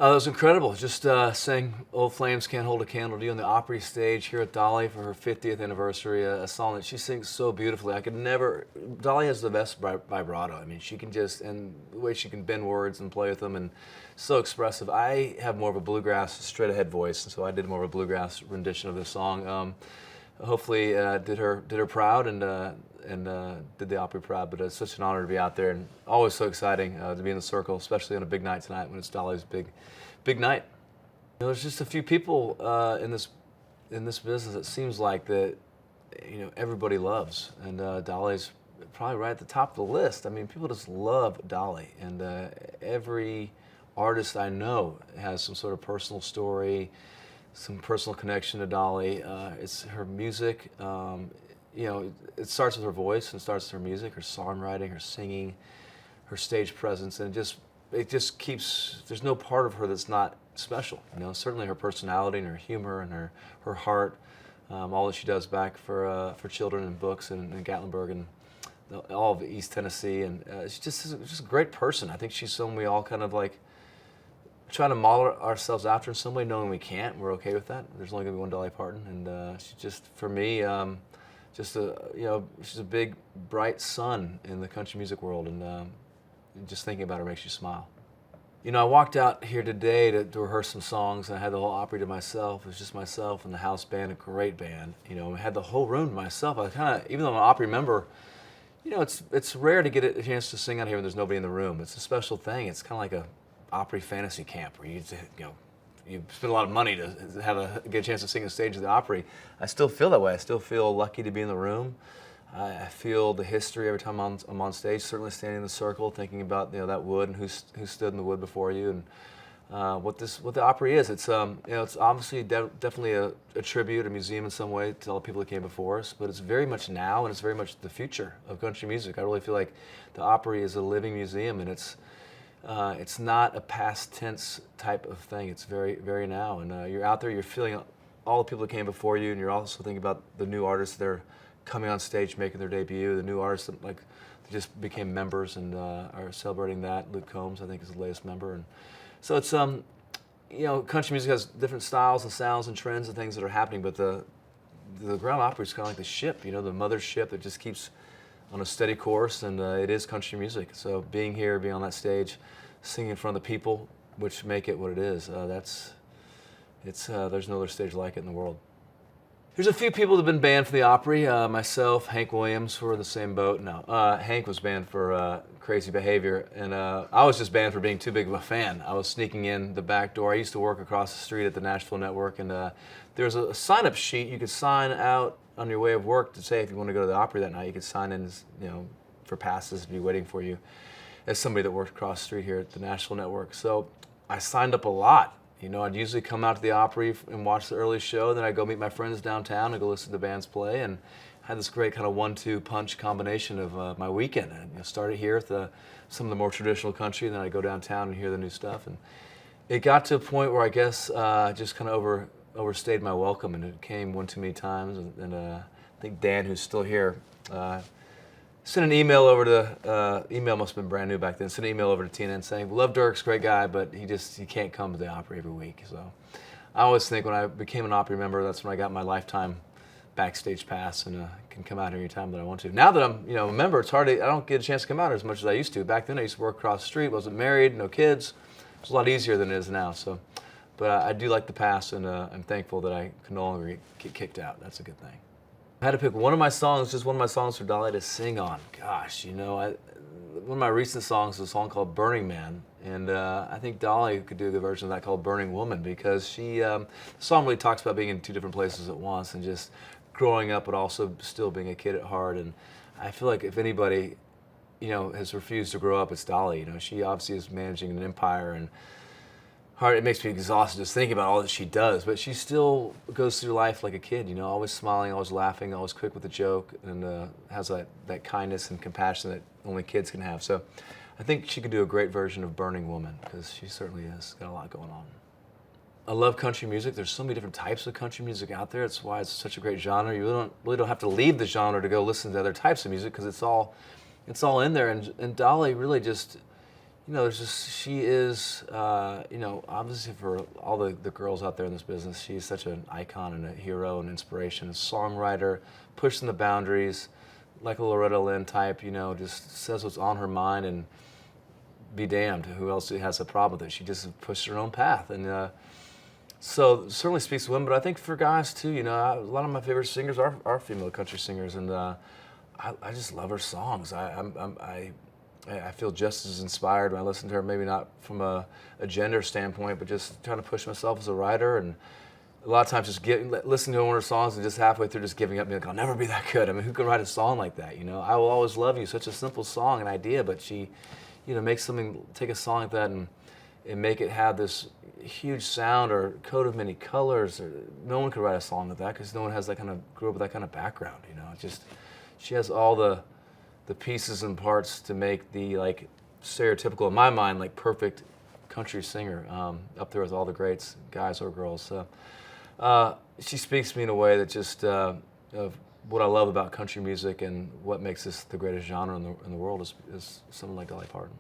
It was incredible. Just sang "Old Flames Can't Hold a Candle to You" on the Opry stage here at Dolly for her 50th anniversary. A song that she sings so beautifully. I could never. Dolly has the best vibrato. I mean, she can just, and the way she can bend words and play with them, and so expressive. I have more of a bluegrass, straight ahead voice, and so I did more of a bluegrass rendition of this song. Hopefully, did her proud, and did the Opry proud. But it's such an honor to be out there, and always so exciting to be in the circle, especially on a big night tonight when it's Dolly's big night. There's just a few people in this business. It seems like that everybody loves, and Dolly's probably right at the top of the list. I mean, people just love Dolly, and every artist I know has some sort of personal story, some personal connection to Dolly. It's her music. It starts with her voice and starts with her music, her songwriting, her singing, her stage presence, and it just keeps. There's no part of her that's not special. Certainly her personality and her humor and her heart, all that she does back for children and books and in Gatlinburg and all of East Tennessee, and she's just a great person. I think she's someone we all kind of like trying to model ourselves after in some way, knowing we can't. We're okay with that. There's only going to be one Dolly Parton, and she's just, for me, she's a big, bright sun in the country music world, and just thinking about her makes you smile. I walked out here today to rehearse some songs, and I had the whole Opry to myself. It was just myself and the house band, a great band. I had the whole room to myself. I kind of, even though I'm an Opry member, it's rare to get a chance to sing out here when there's nobody in the room. It's a special thing. It's kind of like a Opry fantasy camp where you spend a lot of money to get a chance to sing on stage at the Opry. I still feel that way. I still feel lucky to be in the room. I feel the history every time I'm on stage. Certainly standing in the circle, thinking about that wood and who stood in the wood before you, and what the Opry is. It's it's obviously definitely a tribute, a museum in some way to all the people that came before us. But it's very much now, and it's very much the future of country music. I really feel like the Opry is a living museum, and it's not a past tense type of thing. It's very, very now. And you're out there, you're feeling all the people that came before you, and you're also thinking about the new artists that are coming on stage, making their debut, the new artists that they just became members and are celebrating that. Luke Combs, I think, is the latest member. And so it's, country music has different styles and sounds and trends and things that are happening, but the Grand Ole Opry is kind of like the ship, the mothership that just keeps on a steady course, and it is country music. So being here, being on that stage, singing in front of the people, which make it what it is, there's no other stage like it in the world. There's a few people that have been banned from the Opry. Myself, Hank Williams, we're in the same boat. No, Hank was banned for crazy behavior, and I was just banned for being too big of a fan. I was sneaking in the back door. I used to work across the street at the Nashville Network, and there's a sign-up sheet you could sign out on your way of work to say if you want to go to the Opry that night. You could sign in, for passes to be waiting for you as somebody that worked across the street here at the Nashville Network. So I signed up a lot. I'd usually come out to the Opry and watch the early show, then I'd go meet my friends downtown and go listen to the bands play, and had this great kind of 1-2 punch combination of my weekend. I started here at some of the more traditional country, and then I'd go downtown and hear the new stuff. And it got to a point where I guess just kind of overstayed my welcome, and it came one too many times. And I think Dan, who's still here, sent an email over to, email must have been brand new back then, sent an email over to TNN saying, love Dierks, great guy, but he can't come to the Opry every week. So I always think when I became an Opry member, that's when I got my lifetime backstage pass and can come out anytime that I want to. Now that I'm a member, it's hard I don't get a chance to come out as much as I used to. Back then I used to work across the street, wasn't married, no kids. It's a lot easier than it is now. So, but I do like the pass, and I'm thankful that I can no longer get kicked out. That's a good thing. I had to pick one of my songs for Dolly to sing on. Gosh, one of my recent songs is a song called Burning Man, and I think Dolly could do a good version of that called Burning Woman, because the song really talks about being in two different places at once and just growing up but also still being a kid at heart. And I feel like if anybody, has refused to grow up, it's Dolly. She obviously is managing an empire, and it makes me exhausted just thinking about all that she does, but she still goes through life like a kid, always smiling, always laughing, always quick with a joke, and has that kindness and compassion that only kids can have. So I think she could do a great version of Burning Woman, because she certainly has got a lot going on. I love country music. There's so many different types of country music out there. It's why it's such a great genre. You really don't have to leave the genre to go listen to other types of music, because it's all in there. And Dolly really just, there's just, she is, obviously for all the girls out there in this business, she's such an icon and a hero and inspiration, a songwriter, pushing the boundaries, like a Loretta Lynn type, just says what's on her mind and be damned. Who else has a problem with it? She just pushed her own path. And so it certainly speaks to women, but I think for guys too, a lot of my favorite singers are female country singers, and I just love her songs. I feel just as inspired when I listen to her, maybe not from a gender standpoint, but just trying to push myself as a writer. And a lot of times just listening to one of her songs and just halfway through just giving up, being like, I'll never be that good. I mean, who can write a song like that? I Will Always Love You, such a simple song and idea, but she, makes take a song like that and make it have this huge sound or coat of many colors. No one could write a song like that because no one grew up with that kind of background. She has all the pieces and parts to make the stereotypical, in my mind, perfect country singer, up there with all the greats, guys or girls. So she speaks to me in a way that just of what I love about country music and what makes this the greatest genre in the world is someone like Dolly Parton.